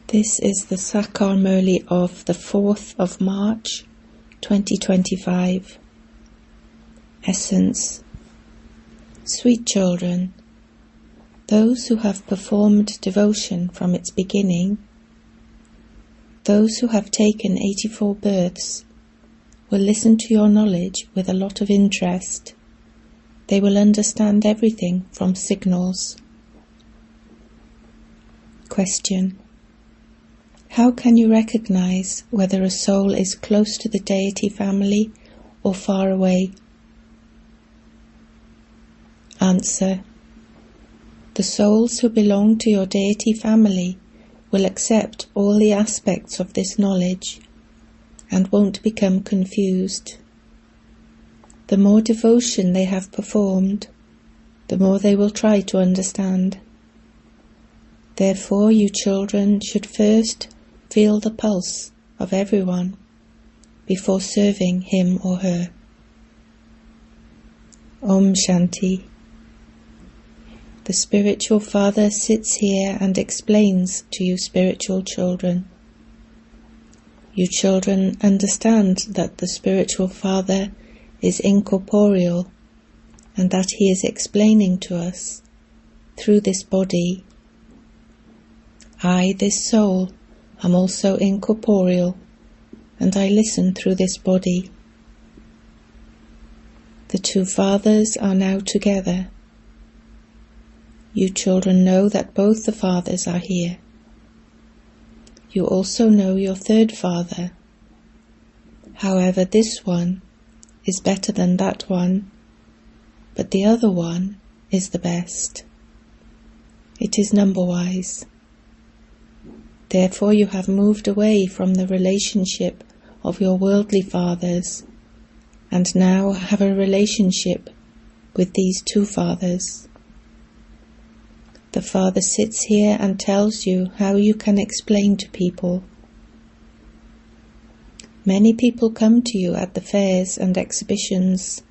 This is the Sakar Murli of the 4th of March 2025. Essence. Sweet children, those who have performed devotion from its beginning, those who have taken 84 births, will listen to your knowledge with a lot of interest. They will understand everything from signals. Question. How can you recognize whether a soul is close to the deity family or far away? Answer. The souls who belong to your deity family will accept all the aspects of this knowledge and won't become confused. The more devotion they have performed, the more they will try to understand. Therefore, you children should first feel the pulse of everyone before serving him or her. Om Shanti. The spiritual father sits here and explains to you spiritual children. You children understand that the spiritual father is incorporeal and that he is explaining to us through this body. I, this soul, am also incorporeal, and I listen through this body. The two fathers are now together. You children know that both the fathers are here. You also know your third father. However, this one is better than that one, but the other one is the best. It is number-wise. Therefore, you have moved away from the relationship of your worldly fathers and now have a relationship with these two fathers. The father sits here and tells you how you can explain to people. Many people come to you at the fairs and exhibitions.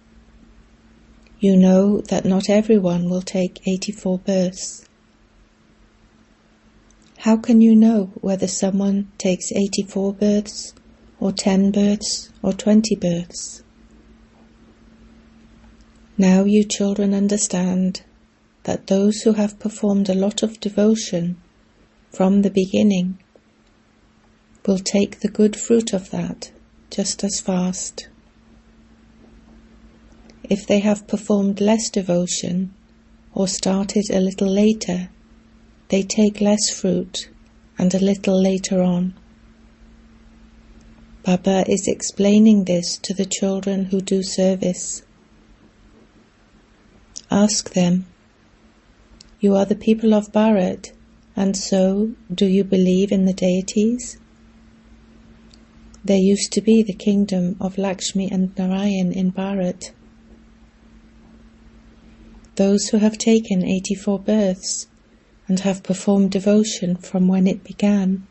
You know that not everyone will take 84 births. How can you know whether someone takes 84 births, or 10 births, or 20 births? Now you children understand that those who have performed a lot of devotion from the beginning will take the good fruit of that just as fast. If they have performed less devotion or started a little later, they take less fruit and a little later on. Baba is explaining this to the children who do service. Ask them, you are the people of Bharat, and so do you believe in the deities? There used to be the kingdom of Lakshmi and Narayan in Bharat. Those who have taken 84 births and have performed devotion from when it began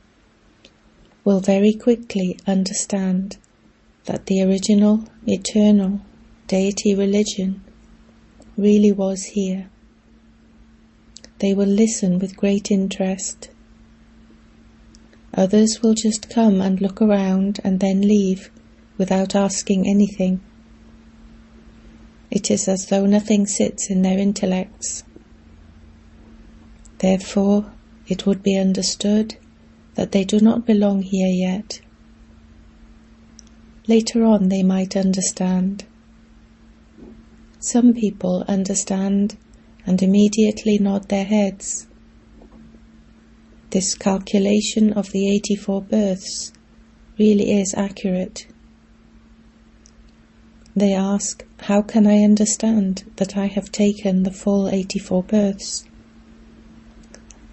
will very quickly understand that the original, eternal deity religion really was here. They will listen with great interest. Others will just come and look around and then leave without asking anything. It is as though nothing sits in their intellects. Therefore, it would be understood that they do not belong here yet. Later on they might understand. Some people understand and immediately nod their heads. This calculation of the 84 births really is accurate. They ask, how can I understand that I have taken the full 84 births?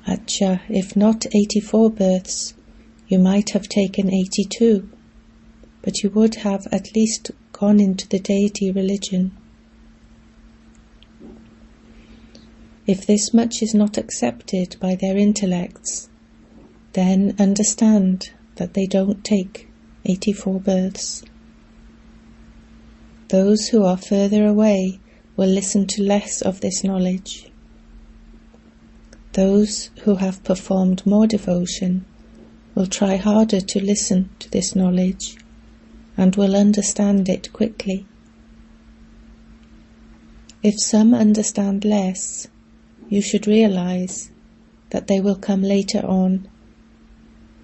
Acha, if not 84 births, you might have taken 82, but you would have at least gone into the deity religion. If this much is not accepted by their intellects, then understand that they don't take 84 births. Those who are further away will listen to less of this knowledge. Those who have performed more devotion will try harder to listen to this knowledge and will understand it quickly. If some understand less, you should realize that they will come later on,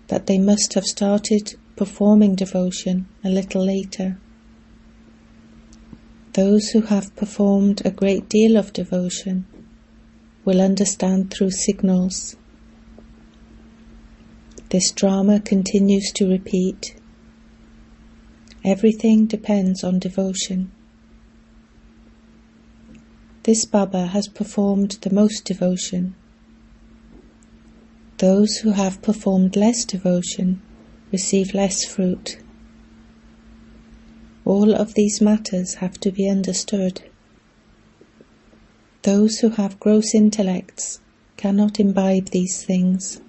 that they must have started performing devotion a little later. Those who have performed a great deal of devotion will understand through signals. This drama continues to repeat. Everything depends on devotion. This Baba has performed the most devotion. Those who have performed less devotion receive less fruit. All of these matters have to be understood. Those who have gross intellects cannot imbibe these things.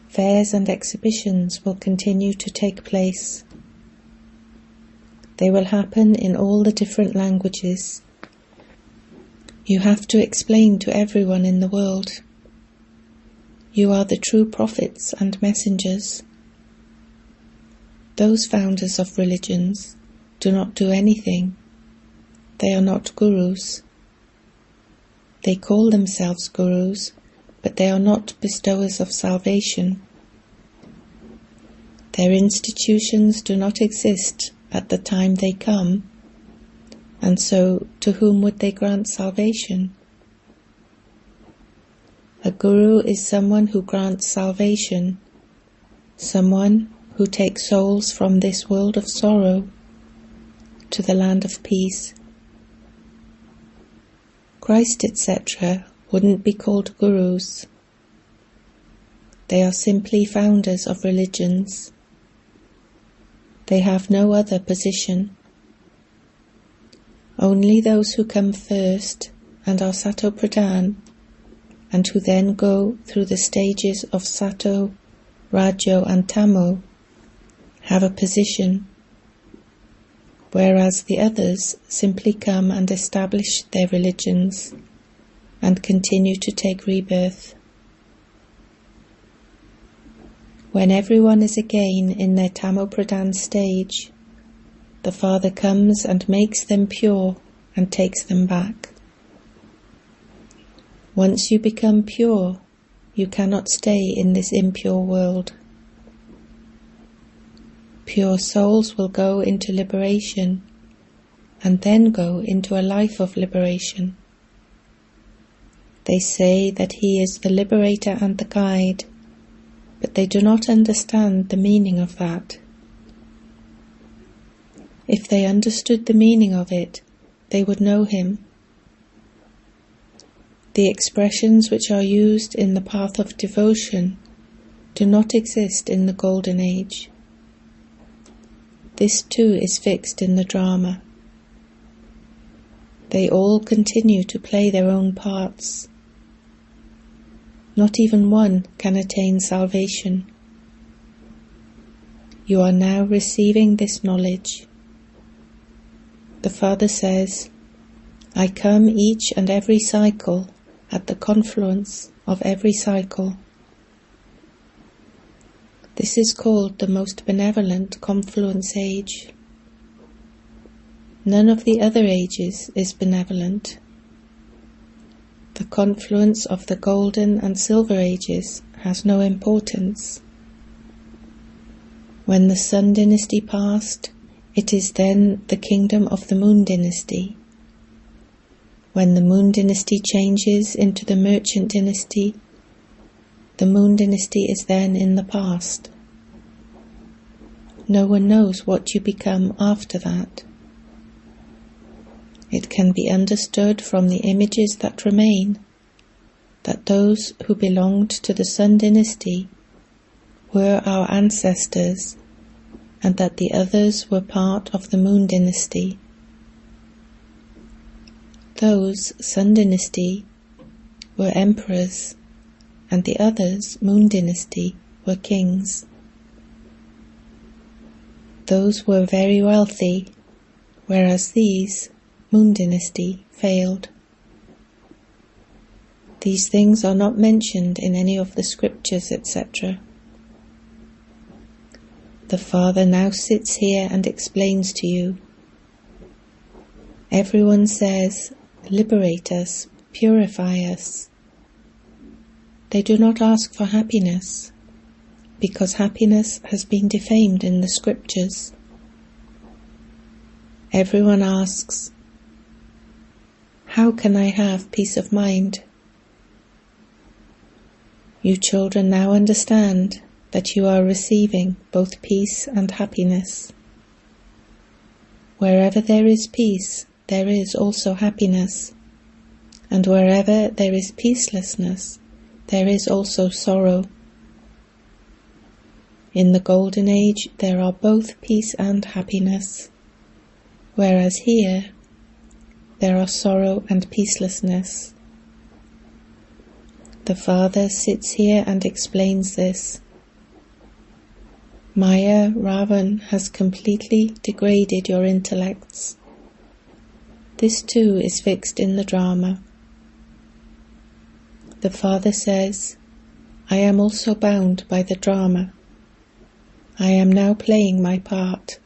Fairs and exhibitions will continue to take place. They will happen in all the different languages. You have to explain to everyone in the world. You are the true prophets and messengers. Those founders of religions do not do anything. They are not gurus. They call themselves gurus, but they are not bestowers of salvation. Their institutions do not exist at the time they come, and so to whom would they grant salvation? A guru is someone who grants salvation, someone who takes souls from this world of sorrow to the land of peace. Christ, etc., wouldn't be called gurus. They are simply founders of religions. They have no other position. Only those who come first and are Sato Pradhan, and who then go through the stages of Sato, Rajo and Tamo, have a position, whereas the others simply come and establish their religions and continue to take rebirth. When everyone is again in their Tamo Pradhan stage, the Father comes and makes them pure and takes them back. Once you become pure, you cannot stay in this impure world. Pure souls will go into liberation and then go into a life of liberation. They say that He is the liberator and the guide, but they do not understand the meaning of that. If they understood the meaning of it, they would know Him. The expressions which are used in the path of devotion do not exist in the Golden Age. This too is fixed in the drama. They all continue to play their own parts. Not even one can attain salvation. You are now receiving this knowledge. The Father says, I come each and every cycle at the confluence of every cycle. This is called the most benevolent confluence age. None of the other ages is benevolent. The confluence of the golden and silver ages has no importance. When the Sun dynasty passed, it is then the kingdom of the Moon dynasty. When the Moon dynasty changes into the Merchant dynasty, the Moon dynasty is then in the past. No one knows what you become after that. It can be understood from the images that remain that those who belonged to the Sun dynasty were our ancestors, and that the others were part of the Moon dynasty. Those, Sun dynasty, were emperors, and the others, Moon dynasty, were kings. Those were very wealthy, whereas these, Moon dynasty, failed. These things are not mentioned in any of the scriptures, etc. The Father now sits here and explains to you. Everyone says, liberate us, purify us. They do not ask for happiness, because happiness has been defamed in the scriptures. Everyone asks, how can I have peace of mind? You children now understand that you are receiving both peace and happiness. Wherever there is peace, there is also happiness, and wherever there is peacelessness, there is also sorrow. In the Golden Age, there are both peace and happiness, whereas here, there are sorrow and peacelessness. The Father sits here and explains this. Maya, Ravan, has completely degraded your intellects. This too is fixed in the drama. The Father says, I am also bound by the drama. I am now playing my part.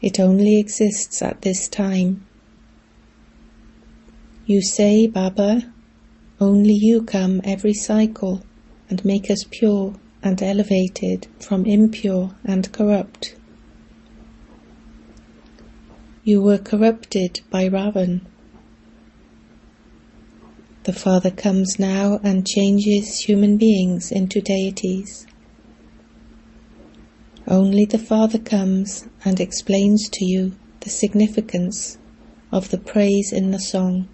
It only exists at this time. You say, Baba, only you come every cycle and make us pure and elevated from impure and corrupt. You were corrupted by Ravan. The Father comes now and changes human beings into deities. Only the Father comes and explains to you the significance of the praise in the song.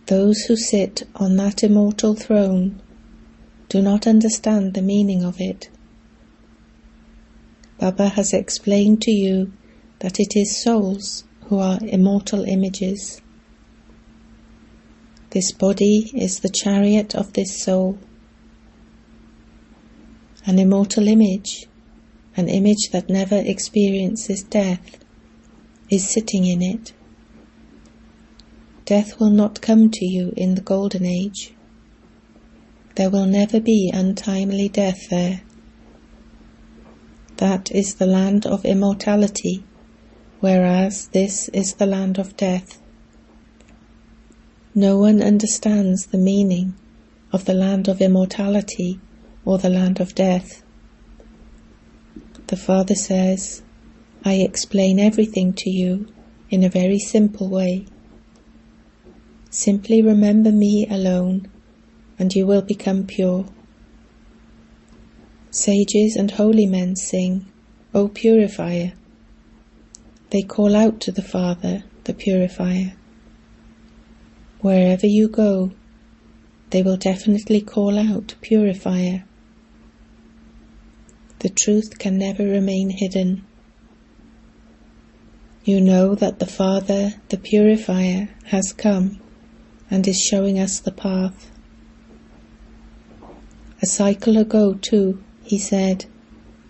Those who sit on that immortal throne do not understand the meaning of it. Baba has explained to you that it is souls who are immortal images. This body is the chariot of this soul. An immortal image, an image that never experiences death, is sitting in it. Death will not come to you in the Golden Age. There will never be untimely death there. That is the land of immortality, whereas this is the land of death. No one understands the meaning of the land of immortality or the land of death. The Father says, I explain everything to you in a very simple way. Simply remember me alone, and you will become pure. Sages and holy men sing, O Purifier. They call out to the Father, the Purifier. Wherever you go, they will definitely call out, Purifier. The truth can never remain hidden. You know that the Father, the Purifier, has come and is showing us the path. A cycle ago too, he said,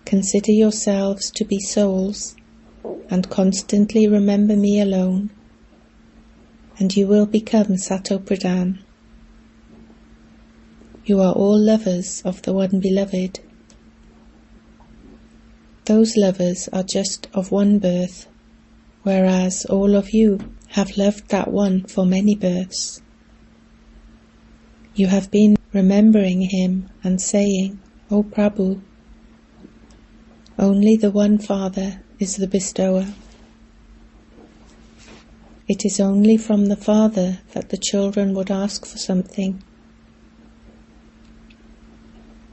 consider yourselves to be souls and constantly remember me alone, and you will become Sato Pradhan. You are all lovers of the one beloved. Those lovers are just of one birth, whereas all of you have loved that one for many births. You have been remembering him and saying, O Prabhu, only the one Father is the bestower. It is only from the Father that the children would ask for something.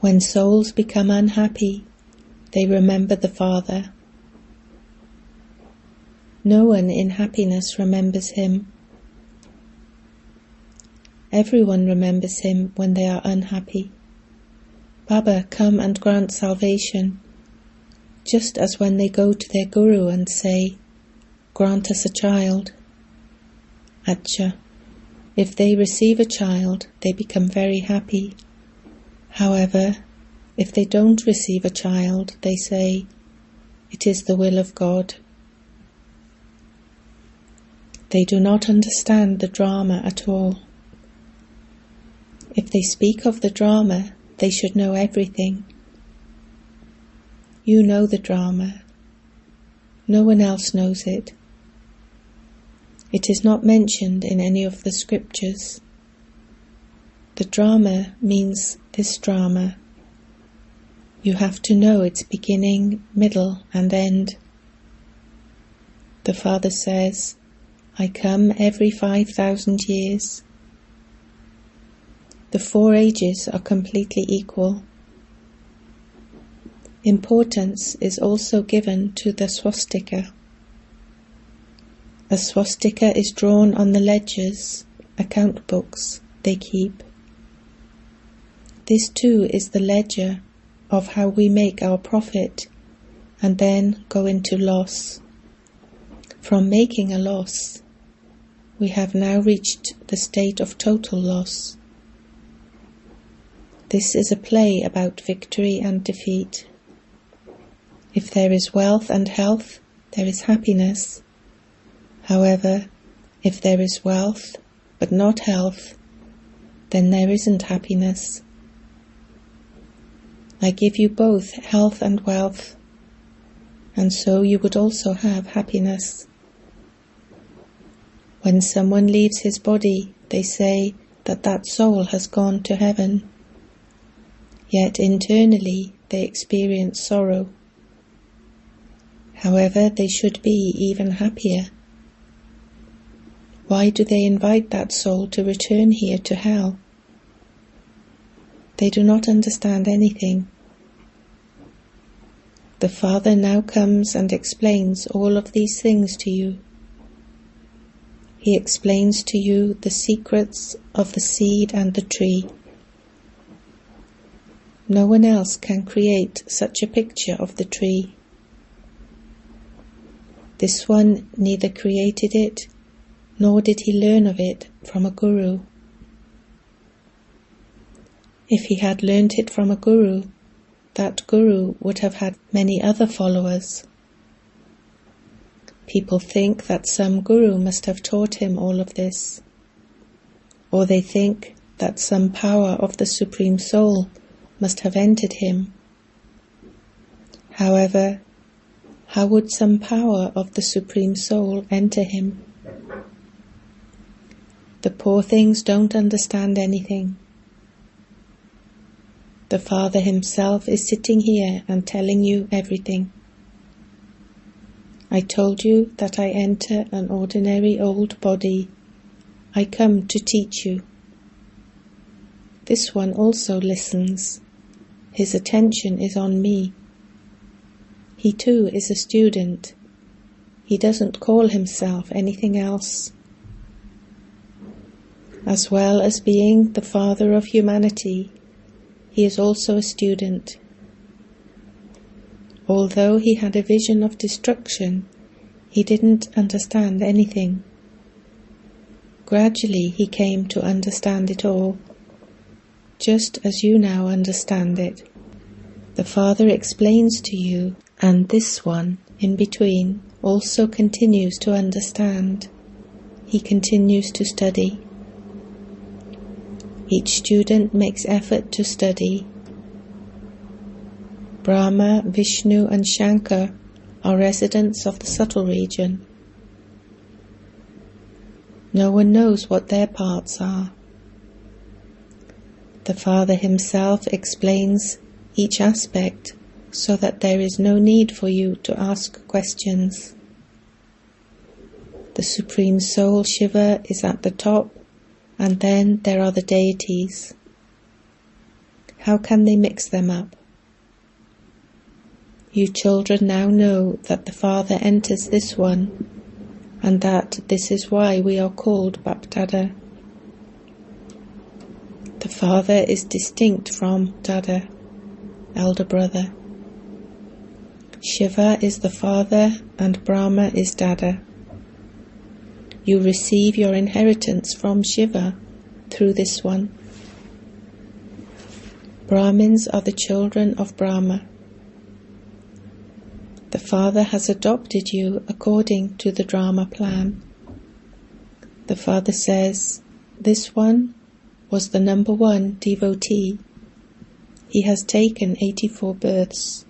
When souls become unhappy, they remember the Father. No one in happiness remembers him. Everyone remembers him when they are unhappy. Baba, come and grant salvation, just as when they go to their Guru and say, grant us a child. Acha, if they receive a child, they become very happy. However, if they don't receive a child, they say, it is the will of God. They do not understand the drama at all. If they speak of the drama, they should know everything. You know the drama. No one else knows it. It is not mentioned in any of the scriptures. The drama means this drama. You have to know its beginning, middle, and end. The Father says, I come every 5,000 years. The 4 ages are completely equal. Importance is also given to the swastika. A swastika is drawn on the ledgers, account books they keep. This too is the ledger of how we make our profit and then go into loss. From making a loss, we have now reached the state of total loss. This is a play about victory and defeat. If there is wealth and health, there is happiness. However, if there is wealth but not health, then there isn't happiness. I give you both health and wealth, and so you would also have happiness. When someone leaves his body, they say that that soul has gone to heaven. Yet internally they experience sorrow. However, they should be even happier. Why do they invite that soul to return here to hell? They do not understand anything. The Father now comes and explains all of these things to you. He explains to you the secrets of the seed and the tree. No one else can create such a picture of the tree. This one neither created it, nor did he learn of it from a guru. If he had learnt it from a guru, that guru would have had many other followers. People think that some guru must have taught him all of this, or they think that some power of the Supreme Soul must have entered him. However, how would some power of the Supreme Soul enter him? The poor things don't understand anything. The Father himself is sitting here and telling you everything. I told you that I enter an ordinary old body. I come to teach you. This one also listens. His attention is on me. He too is a student. He doesn't call himself anything else. As well as being the Father of humanity, he is also a student. Although he had a vision of destruction, he didn't understand anything. Gradually he came to understand it all, just as you now understand it. The Father explains to you, and this one in between also continues to understand. He continues to study. Each student makes effort to study. Brahma, Vishnu and Shankar are residents of the subtle region. No one knows what their parts are. The Father himself explains each aspect so that there is no need for you to ask questions. The Supreme Soul Shiva is at the top, and then there are the deities. How can they mix them up? You children now know that the Father enters this one, and that this is why we are called BapDada. The Father is distinct from Dada, elder brother. Shiva is the Father and Brahma is Dada. You receive your inheritance from Shiva through this one. Brahmins are the children of Brahma. The Father has adopted you according to the drama plan. The Father says, this one was the number one devotee. He has taken 84 births.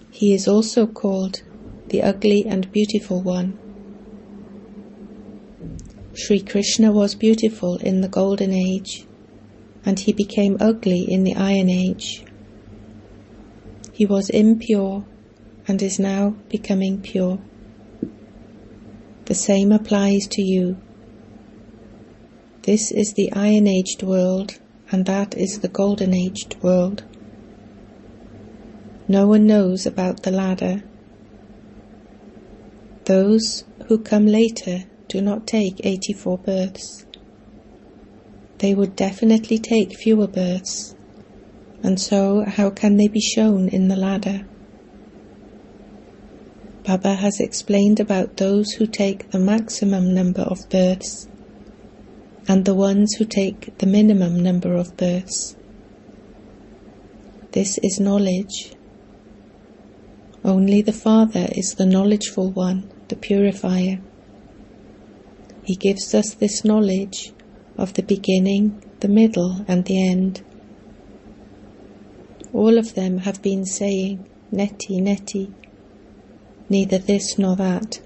He is also called the ugly and beautiful one. Sri Krishna was beautiful in the Golden Age, and he became ugly in the Iron Age. He was impure and is now becoming pure. The same applies to you. This is the Iron-aged world, and that is the Golden-aged world. No one knows about the ladder. Those who come later do not take 84 births. They would definitely take fewer births, and so how can they be shown in the ladder? Baba has explained about those who take the maximum number of births and the ones who take the minimum number of births. This is knowledge. Only the Father is the knowledgeful one, the Purifier. He gives us this knowledge of the beginning, the middle, and the end. All of them have been saying, neti, neti, neither this nor that.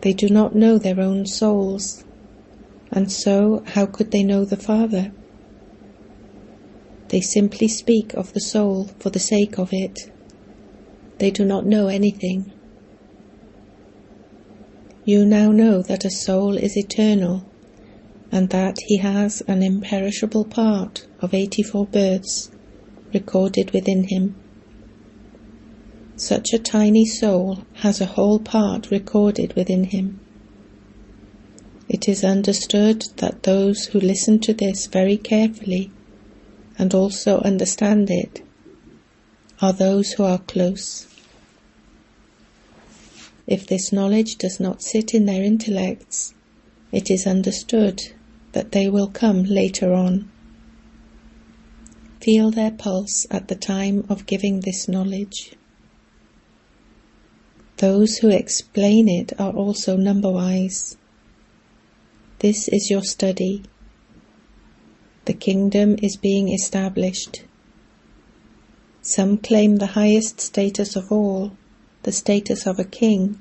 They do not know their own souls, and so how could they know the Father? They simply speak of the soul for the sake of it. They do not know anything. You now know that a soul is eternal, and that he has an imperishable part of 84 births recorded within him. Such a tiny soul has a whole part recorded within him. It is understood that those who listen to this very carefully and also understand it are those who are close. If this knowledge does not sit in their intellects, it is understood that they will come later on. Feel their pulse at the time of giving this knowledge. Those who explain it are also number-wise. This is your study. The kingdom is being established. Some claim the highest status of all, the status of a king,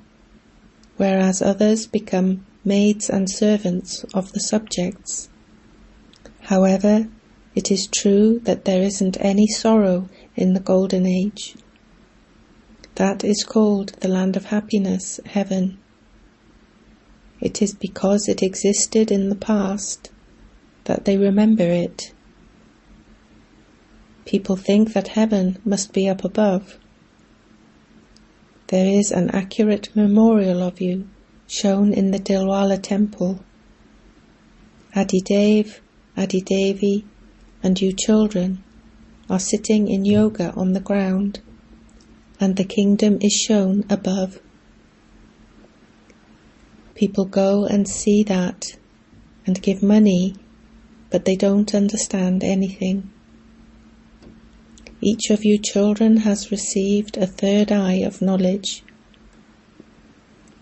whereas others become maids and servants of the subjects. However, it is true that there isn't any sorrow in the Golden Age. That is called the land of happiness, heaven. It is because it existed in the past that they remember it. People think that heaven must be up above. There is an accurate memorial of you shown in the Dilwala temple. Adidev, Adidevi, and you children are sitting in yoga on the ground, and the kingdom is shown above. People go and see that and give money, but they don't understand anything. Each of you children has received a third eye of knowledge.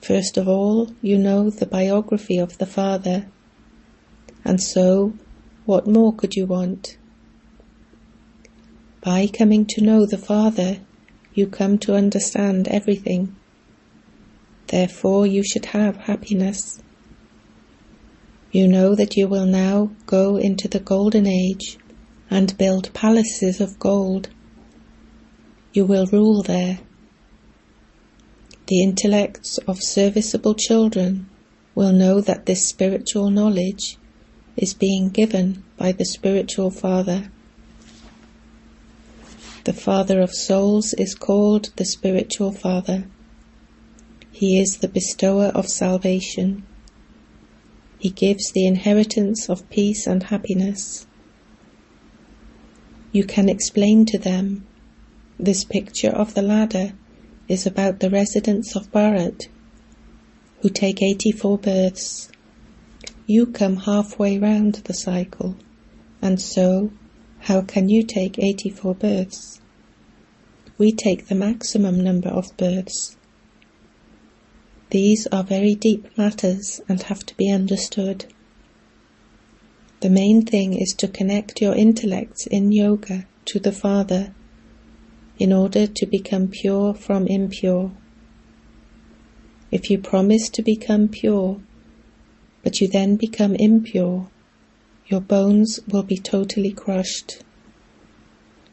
First of all, you know the biography of the Father, and so, what more could you want? By coming to know the Father, you come to understand everything. Therefore, you should have happiness. You know that you will now go into the Golden Age and build palaces of gold. You will rule there. The intellects of serviceable children will know that this spiritual knowledge is being given by the spiritual Father. The Father of souls is called the spiritual Father. He is the bestower of salvation. He gives the inheritance of peace and happiness. You can explain to them, this picture of the ladder is about the residents of Bharat, who take 84 births. You come halfway round the cycle, and so, how can you take 84 births? We take the maximum number of births. These are very deep matters and have to be understood. The main thing is to connect your intellects in yoga to the Father in order to become pure from impure. If you promise to become pure, but you then become impure, your bones will be totally crushed.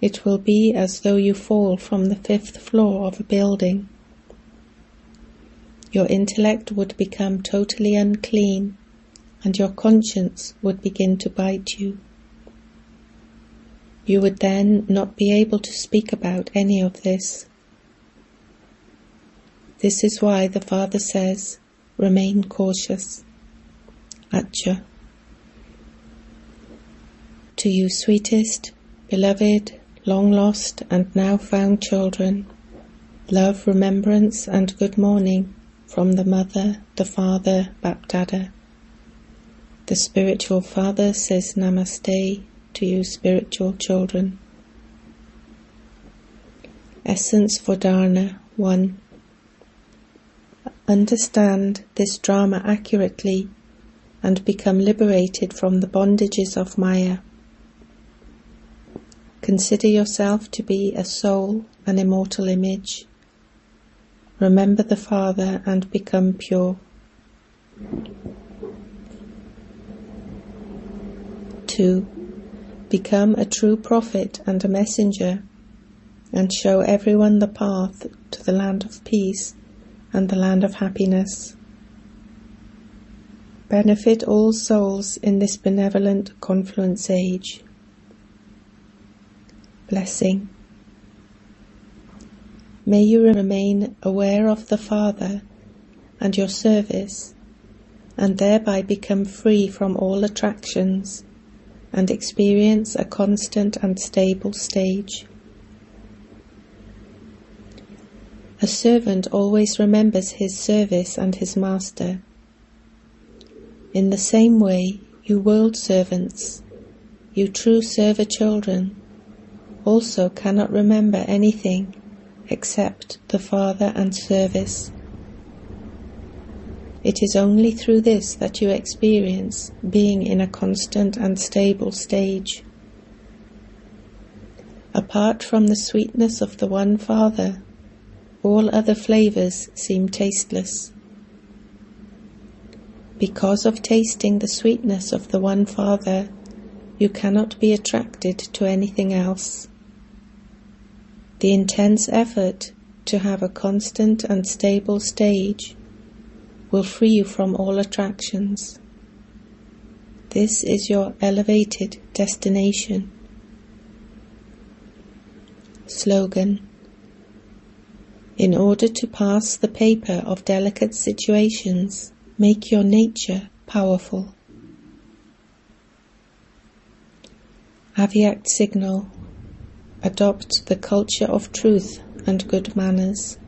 It will be as though you fall from the 5th floor of a building. Your intellect would become totally unclean, and your conscience would begin to bite you. You would then not be able to speak about any of this. This is why the Father says, remain cautious. Acha. To you, sweetest, beloved, long lost and now found children, love, remembrance and good morning from the Mother, the Father, BapDada. The spiritual Father says Namaste to you, spiritual children. Essence for Dharana 1. Understand this drama accurately and become liberated from the bondages of Maya. Consider yourself to be a soul, an immortal image. Remember the Father and become pure. 2. Become a true prophet and a messenger, and show everyone the path to the land of peace and the land of happiness. Benefit all souls in this benevolent confluence age. Blessing. May you remain aware of the Father and your service, and thereby become free from all attractions and experience a constant and stable stage. A servant always remembers his service and his master. In the same way, you world servants, you true server children, also cannot remember anything except the Father and service. It is only through this that you experience being in a constant and stable stage. Apart from the sweetness of the one Father, all other flavors seem tasteless. Because of tasting the sweetness of the one Father, you cannot be attracted to anything else. The intense effort to have a constant and stable stage will free you from all attractions. This is your elevated destination. Slogan. In order to pass the paper of delicate situations, make your nature powerful. Avyakt signal. Adopt the culture of truth and good manners.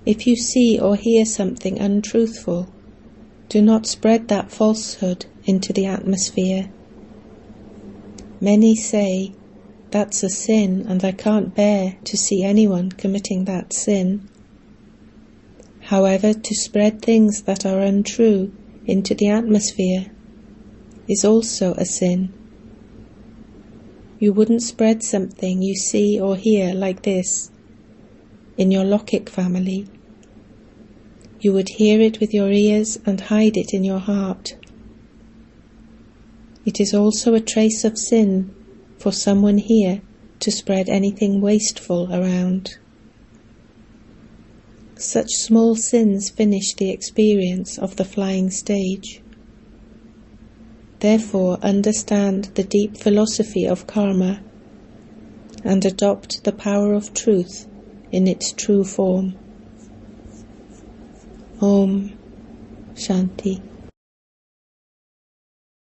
If you see or hear something untruthful, do not spread that falsehood into the atmosphere. Many say, that's a sin and I can't bear to see anyone committing that sin. However, to spread things that are untrue into the atmosphere is also a sin. You wouldn't spread something you see or hear like this in your Lokik family. You would hear it with your ears and hide it in your heart. It is also a trace of sin for someone here to spread anything wasteful around. Such small sins finish the experience of the flying stage. Therefore, understand the deep philosophy of karma and adopt the power of truth in its true form. Om Shanti.